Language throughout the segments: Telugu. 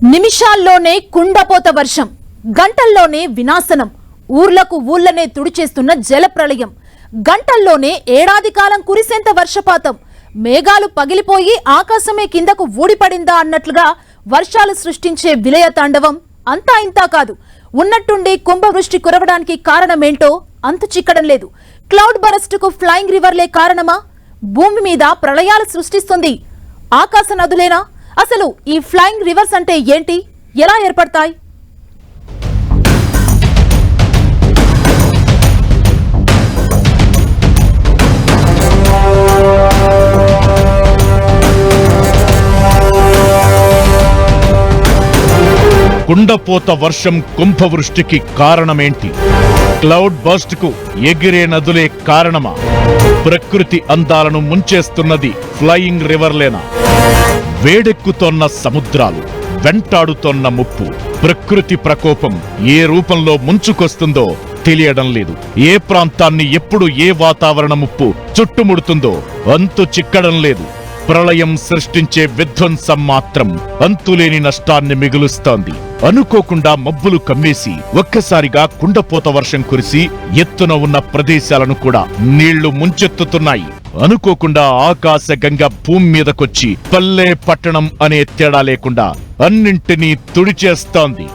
నిమిషాల్లోనే కుండపోత వర్షం, గంటల్లోనే వినాశనం, ఊర్లనే తుడిచేస్తున్న జలప్రళయం, గంటల్లోనే ఏడాది కాలం కురిసేంత వర్షపాతం, మేఘాలు పగిలిపోయి ఆకాశమే కిందకు ఊడిపడిందా అన్నట్లుగా వర్షాలు సృష్టించే విలయ తాండవం అంతా ఇంతా కాదు. ఉన్నట్టుండి కుంభవృష్టి కురవడానికి కారణమేంటో అంతు చిక్కడం లేదు. క్లౌడ్ బరస్టుకు ఫ్లయింగ్ రివర్లే కారణమా? భూమి మీద ప్రళయాలు సృష్టిస్తుంది ఆకాశ నదులేనా? అసలు ఈ ఫ్లయింగ్ రివర్స్ అంటే ఏంటి, ఎలా ఏర్పడతాయి? కుండపోత వర్షం కుంభవృష్టికి కారణమేంటి? క్లౌడ్ బర్స్ట్ కు ఎగిరే నదులే కారణమా? ప్రకృతి అందాలను ముంచేస్తున్నది ఫ్లయింగ్ రివర్లేనా? వేడెక్కుతోన్న సముద్రాలు, వెంటాడుతోన్న ముప్పు, ప్రకృతి ప్రకోపం ఏ రూపంలో ముంచుకొస్తుందో తెలియడం లేదు. ఏ ప్రాంతాన్ని ఎప్పుడు ఏ వాతావరణ ముప్పు చుట్టుముడుతుందో అంతు చిక్కడం లేదు. ప్రళయం సృష్టించే విధ్వంసం మాత్రం అంతులేని నష్టాన్ని మిగులుస్తోంది. అనుకోకుండా మబ్బులు కమ్మేసి ఒక్కసారిగా కుండపోత వర్షం కురిసి ఎత్తున ఉన్న ప్రదేశాలను కూడా నీళ్లు ముంచెత్తుతున్నాయి. అనుకోకుండా ఆకాశగంగ భూమి మీదకొచ్చి పల్లె పట్టణం అనే తేడా లేకుండా అన్నింటినీ తుడిచేస్తోంది.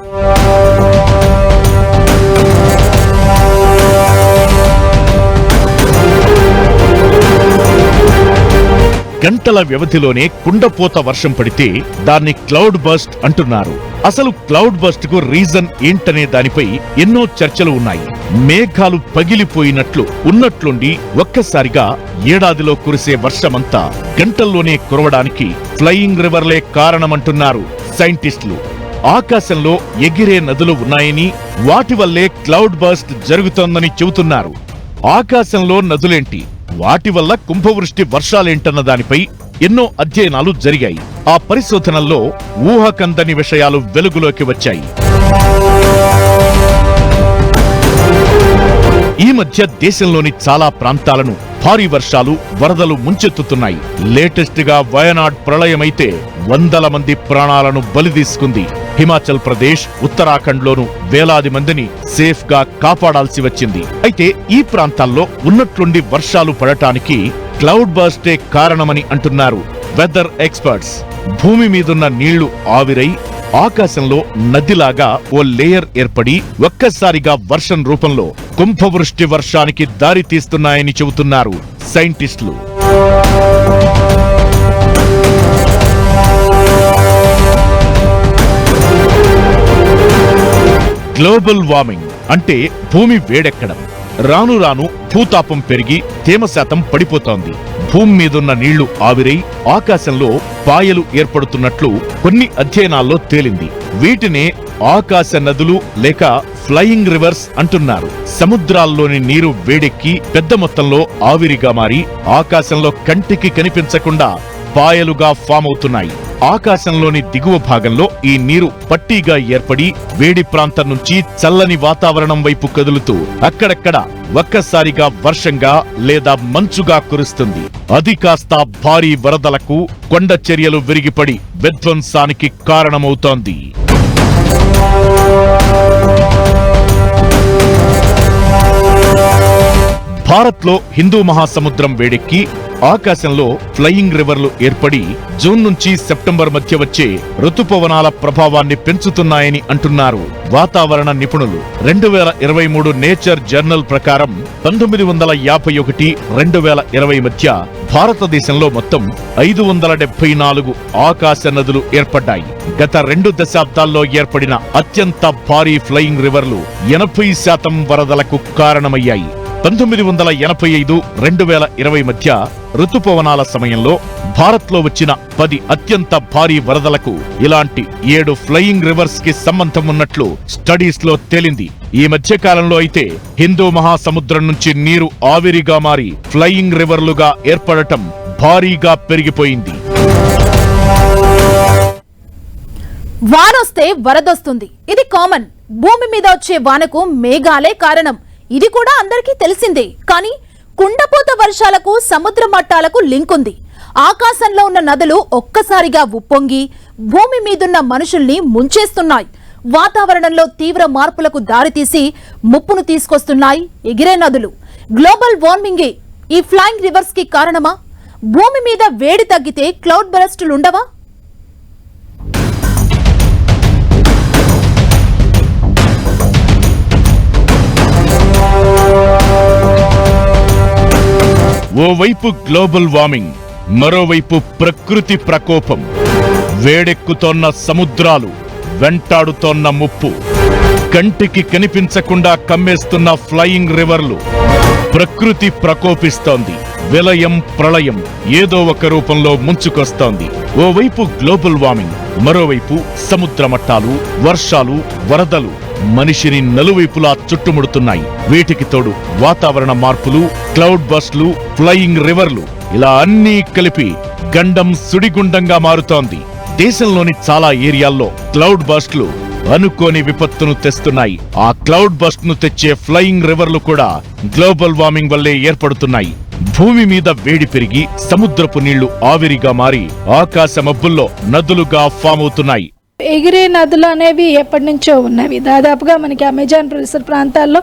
గంటల వ్యవధిలోనే కుండపోత వర్షం పడితే దాన్ని క్లౌడ్ బర్స్ట్ అంటున్నారు. అసలు క్లౌడ్ బర్స్ట్ కు రీజన్ ఏంటనే దానిపై ఎన్నో చర్చలు ఉన్నాయి. మేఘాలు పగిలిపోయినట్లు ఉన్నట్లుండి ఒక్కసారిగా ఏడాదిలో కురిసే వర్షమంతా గంటల్లోనే కురవడానికి ఫ్లయింగ్ రివర్లే కారణమంటున్నారు సైంటిస్టులు. ఆకాశంలో ఎగిరే నదులు ఉన్నాయని, వాటి వల్లే క్లౌడ్ బర్స్ట్ జరుగుతోందని చెబుతున్నారు. ఆకాశంలో నదులేంటి, వాటి వల్ల కుంభవృష్టి వర్షాలేంటన్న దానిపై ఎన్నో అధ్యయనాలు జరిగాయి. ఆ పరిశోధనల్లో ఊహకందని విషయాలు వెలుగులోకి వచ్చాయి. ఈ మధ్య దేశంలోని చాలా ప్రాంతాలను భారీ వర్షాలు, వరదలు ముంచెత్తుతున్నాయి. లేటెస్ట్ గా వయనాడ్ ప్రళయమైతే వందల మంది ప్రాణాలను బలితీసుకుంది. హిమాచల్ ప్రదేశ్, ఉత్తరాఖండ్ లోను వేలాది మందిని సేఫ్ గా కాపాడాల్సి వచ్చింది. అయితే ఈ ప్రాంతాల్లో ఉన్నట్లుండి వర్షాలు పడటానికి క్లౌడ్ బర్స్టే కారణమని అంటున్నారు వెదర్ ఎక్స్పర్ట్స్. భూమి మీదున్న నీళ్లు ఆవిరై ఆకాశంలో నదిలాగా ఓ లేయర్ ఏర్పడి ఒక్కసారిగా వర్షం రూపంలో కుంభవృష్టి వర్షానికి దారి తీస్తున్నాయని చెబుతున్నారు సైంటిస్టులు. గ్లోబల్ వార్మింగ్ అంటే భూమి వేడెక్కడం. రాను రాను భూతాపం పెరిగి తేమ శాతం పడిపోతోంది. భూమి మీదున్న నీళ్లు ఆవిరై ఆకాశంలో పాయలు ఏర్పడుతున్నట్లు కొన్ని అధ్యయనాల్లో తేలింది. వీటినే ఆకాశ నదులు లేక ఫ్లయింగ్ రివర్స్ అంటున్నారు. సముద్రాల్లోని నీరు వేడెక్కి పెద్ద మొత్తంలో ఆవిరిగా మారి ఆకాశంలో కంటికి కనిపించకుండా పాయలుగా ఫామ్ అవుతున్నాయి. ఆకాశంలోని దిగువ భాగంలో ఈ నీరు పట్టీగా ఏర్పడి వేడి ప్రాంతం నుంచి చల్లని వాతావరణం వైపు కదులుతూ అక్కడక్కడ ఒక్కసారిగా వర్షంగా లేదా మంచుగా కురుస్తుంది. అది కాస్త భారీ వరదలకు, కొండ చర్యలు విరిగిపడి విధ్వంసానికి కారణమవుతోంది. భారత్లో హిందూ మహాసముద్రం వేడెక్కి ఆకాశంలో ఫ్లయింగ్ రివర్లు ఏర్పడి జూన్ నుంచి సెప్టెంబర్ మధ్య వచ్చే ఋతుపవనాల ప్రభావాన్ని పెంచుతున్నాయని అంటున్నారు వాతావరణ నిపుణులు. 2023 నేచర్ జర్నల్ ప్రకారం 1951-2020 మధ్య భారతదేశంలో మొత్తం 574 ఆకాశ నదులు ఏర్పడ్డాయి. గత 2 దశాబ్దాల్లో ఏర్పడిన అత్యంత భారీ ఫ్లయింగ్ రివర్లు 80% వరదలకు కారణమయ్యాయి. 1985-2020 మధ్య ఋతుపవనాల సమయంలో భారత్లో వచ్చిన 10 అత్యంత భారీ వరదలకు ఇలాంటి 7 ఫ్లయింగ్ రివర్స్ కి సంబంధం ఉన్నట్లు స్టడీస్ లో తేలింది. ఈ మధ్య కాలంలో అయితే హిందూ మహాసముద్రం నుంచి నీరు ఆవిరిగా మారి ఫ్లయింగ్ రివర్లుగా ఏర్పడటం భారీగా పెరిగిపోయింది. వానొస్తే వరదొస్తుంది, ఇది కామన్. భూమి మీద వచ్చే వానకు మేఘాలే కారణం, ఇది కూడా అందరికీ తెలిసిందే. కానీ కుండపోత వర్షాలకు సముద్ర మట్టాలకు లింక్ ఉంది. ఆకాశంలో ఉన్న నదులు ఒక్కసారిగా ఉప్పొంగి భూమి మీదున్న మనుషుల్ని ముంచేస్తున్నాయి. వాతావరణంలో తీవ్ర మార్పులకు దారితీసి ముప్పును తీసుకొస్తున్నాయి ఎగిరే నదులు. గ్లోబల్ వార్మింగే ఈ ఫ్లయింగ్ రివర్స్ కి కారణమా? భూమి మీద వేడి తగ్గితే క్లౌడ్ బరస్టులు ఉండవా? ఓవైపు గ్లోబల్ వార్మింగ్, మరోవైపు ప్రకృతి ప్రకోపం. వేడెక్కుతోన్న సముద్రాలు, వెంటాడుతోన్న ముప్పు, కంటికి కనిపించకుండా కమ్మేస్తున్న ఫ్లయింగ్ రివర్లు. ప్రకృతి ప్రకోపిస్తోంది. విలయం ప్రళయం ఏదో ఒక రూపంలో ముంచుకొస్తోంది. ఓవైపు గ్లోబల్ వార్మింగ్, మరోవైపు సముద్ర మట్టాలు, వర్షాలు, వరదలు మనిషిని నలువైపులా చుట్టుముడుతున్నాయి. వీటికి తోడు వాతావరణ మార్పులు, క్లౌడ్ బస్ట్లు, ఫ్లయింగ్ రివర్లు, ఇలా అన్నీ కలిపి గండం సుడిగుండంగా మారుతోంది. దేశంలోని చాలా ఏరియాల్లో క్లౌడ్ బస్ట్లు అనుకోని విపత్తును తెస్తున్నాయి. ఆ క్లౌడ్ బస్ట్ ను తెచ్చే ఫ్లయింగ్ రివర్లు కూడా గ్లోబల్ వార్మింగ్ వల్లే ఏర్పడుతున్నాయి. భూమి మీద వేడి పెరిగి సముద్రపు నీళ్లు ఆవిరిగా మారి ఆకాశ మబ్బుల్లో నదులుగా ఫామ్ అవుతున్నాయి. ఎగిరే నదులు అనేవి ఎప్పటి నుంచో ఉన్నవి. దాదాపుగా మనకి అమెజాన్ పరిసర ప్రాంతాల్లో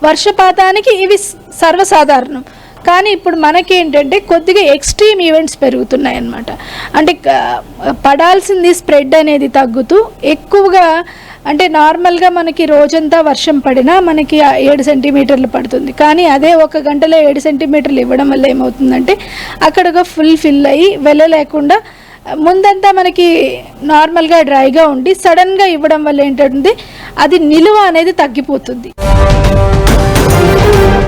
వర్షపాతానికి ఇవి సర్వసాధారణం. కానీ ఇప్పుడు మనకేంటంటే కొద్దిగా ఎక్స్ట్రీమ్ ఈవెంట్స్ పెరుగుతున్నాయి అన్నమాట. అంటే పడాల్సింది స్ప్రెడ్ అనేది తగ్గుతూ ఎక్కువగా, అంటే నార్మల్గా మనకి రోజంతా వర్షం పడినా మనకి 7 సెంటీమీటర్లు పడుతుంది. కానీ అదే 1 గంటలో 7 సెంటీమీటర్లు ఇవ్వడం వల్ల ఏమవుతుందంటే అక్కడగా ఫిల్ అయ్యి వెళ్ళలేకుండా ముందంతా మనకి నార్మల్గా డ్రైగా ఉండి సడన్గా ఇవ్వడం వల్ల ఏంటంటే అది నిలువ అనేది తగ్గిపోతుంది.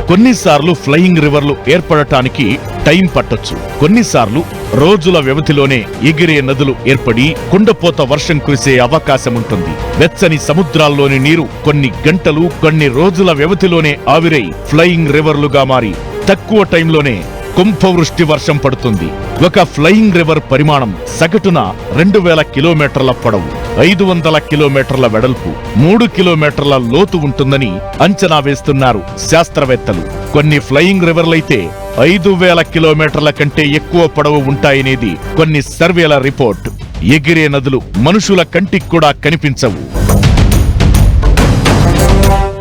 కొన్నిసార్లు ఫ్లయింగ్ రివర్లు ఏర్పడటానికి టైం పట్టొచ్చు. కొన్నిసార్లు రోజుల వ్యవధిలోనే ఎగిరే నదులు ఏర్పడి కుండపోత వర్షం కురిసే అవకాశముంటుంది. వెచ్చని సముద్రాల్లోని నీరు కొన్ని గంటలు, కొన్ని రోజుల వ్యవధిలోనే ఆవిరై ఫ్లయింగ్ రివర్లుగా మారి తక్కువ టైంలోనే కుంభవృష్టి వర్షం పడుతుంది. ఒక ఫ్లయింగ్ రివర్ పరిమాణం సగటున 2000 కిలోమీటర్ల పొడవు, 500 కిలోమీటర్ల వెడల్పు, 3 కిలోమీటర్ల లోతు ఉంటుందని అంచనా వేస్తున్నారు శాస్త్రవేత్తలు. కొన్ని ఫ్లయింగ్ రివర్లైతే 5000 కిలోమీటర్ల కంటే ఎక్కువ పొడవు ఉంటాయనేది కొన్ని సర్వేల రిపోర్ట్. ఎగిరే నదులు మనుషుల కంటికి కూడా కనిపించవు.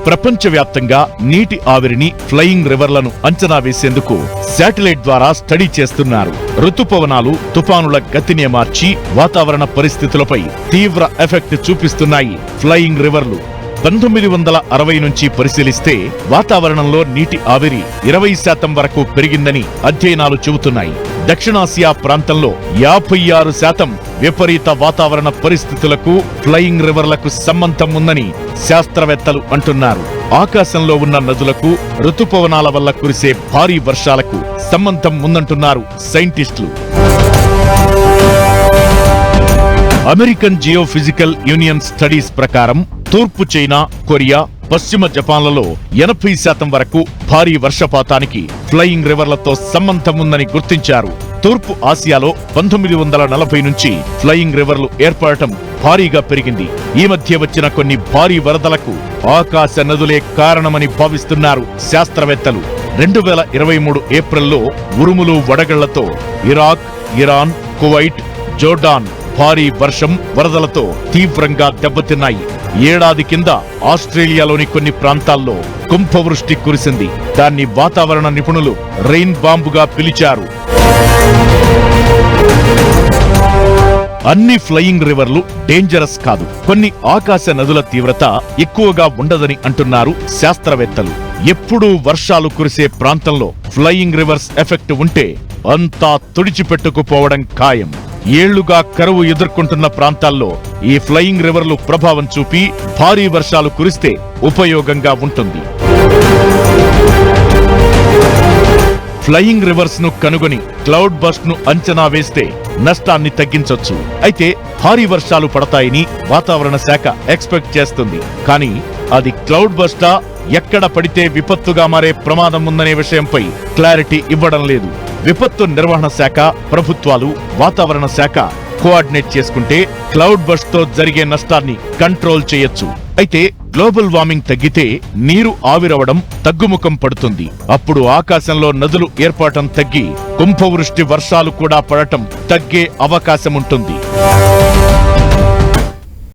ప్రపంచవ్యాప్తంగా నీటి ఆవిరిని, ఫ్లయింగ్ రివర్లను అంచనా వేసేందుకు శాటిలైట్ ద్వారా స్టడీ చేస్తున్నారు. రుతుపవనాలు, తుఫానుల గతినే మార్చి వాతావరణ పరిస్థితులపై తీవ్ర ఎఫెక్ట్ చూపిస్తున్నాయి ఫ్లయింగ్ రివర్లు. 1960 నుంచి పరిశీలిస్తే వాతావరణంలో నీటి ఆవిరి 20% వరకు పెరిగిందని అధ్యయనాలు చెబుతున్నాయి. దక్షిణాసియా ప్రాంతంలో 56% విపరీత వాతావరణ పరిస్థితులకు ఫ్లయింగ్ రివర్లకు సంబంధం ఉందని శాస్త్రవేత్తలు అంటున్నారు. ఆకాశంలో ఉన్న నదులకు, రుతుపవనాల వల్ల కురిసే భారీ వర్షాలకు సంబంధం ఉందంటున్నారు సైంటిస్టులు. అమెరికన్ జియోఫిజికల్ యూనియన్ స్టడీస్ ప్రకారం తూర్పు చైనా, కొరియా, పశ్చిమ జపాన్లలో 80% వరకు భారీ వర్షపాతానికి ఫ్లయింగ్ రివర్లతో సంబంధం ఉందని గుర్తించారు. తూర్పు ఆసియాలో 1940 నుంచి ఫ్లయింగ్ రివర్లు ఏర్పడటం భారీగా పెరిగింది. ఈ మధ్య వచ్చిన కొన్ని భారీ వరదలకు ఆకాశ నదులే కారణమని భావిస్తున్నారు శాస్త్రవేత్తలు. 2023 ఏప్రిల్లో ఉరుములు, వడగళ్లతో ఇరాక్, ఇరాన్, కువైట్, జోర్డాన్ భారీ వర్షం, వరదలతో తీవ్రంగా దెబ్బతిన్నాయి. ఏడాది కింద ఆస్ట్రేలియాలోని కొన్ని ప్రాంతాల్లో కుంభవృష్టి కురిసింది. దాన్ని వాతావరణ నిపుణులు రెయిన్ బాంబుగా పిలిచారు. అన్ని ఫ్లయింగ్ రివర్లు డేంజరస్ కాదు. కొన్ని ఆకాశ నదుల తీవ్రత ఎక్కువగా ఉండదని అంటున్నారు శాస్త్రవేత్తలు. ఎప్పుడూ వర్షాలు కురిసే ప్రాంతంలో ఫ్లయింగ్ రివర్స్ ఎఫెక్ట్ ఉంటే అంతా తుడిచిపెట్టుకుపోవడం ఖాయం. ఏళ్లుగా కరువు ఎదుర్కొంటున్న ప్రాంతాల్లో ఈ ఫ్లయింగ్ రివర్లు ప్రభావం చూపి భారీ వర్షాలు కురిస్తే ఉపయోగంగా ఉంటుంది. ఫ్లయింగ్ రివర్స్ ను కనుగొని క్లౌడ్ బస్ట్ ను అంచనా వేస్తే నష్టాన్ని తగ్గించొచ్చు. అయితే భారీ వర్షాలు పడతాయని వాతావరణ శాఖ ఎక్స్పెక్ట్ చేస్తుంది. కానీ అది క్లౌడ్ బస్టా, ఎక్కడ పడితే విపత్తుగా మారే ప్రమాదం ఉందనే విషయంపై క్లారిటీ ఇవ్వడం లేదు. విపత్తు నిర్వహణ శాఖ, ప్రభుత్వాలు, వాతావరణ శాఖ కోఆర్డినేట్ చేసుకుంటే క్లౌడ్ బస్ట్ తో జరిగే నష్టాన్ని కంట్రోల్ చేయొచ్చు. అయితే గ్లోబల్ వార్మింగ్ తగ్గితే నీరు ఆవిరవడం తగ్గుముఖం పడుతుంది. అప్పుడు ఆకాశంలో నదులు ఏర్పడటం తగ్గి కుంభవృష్టి వర్షాలు కూడా పడటం తగ్గే అవకాశముంటుంది.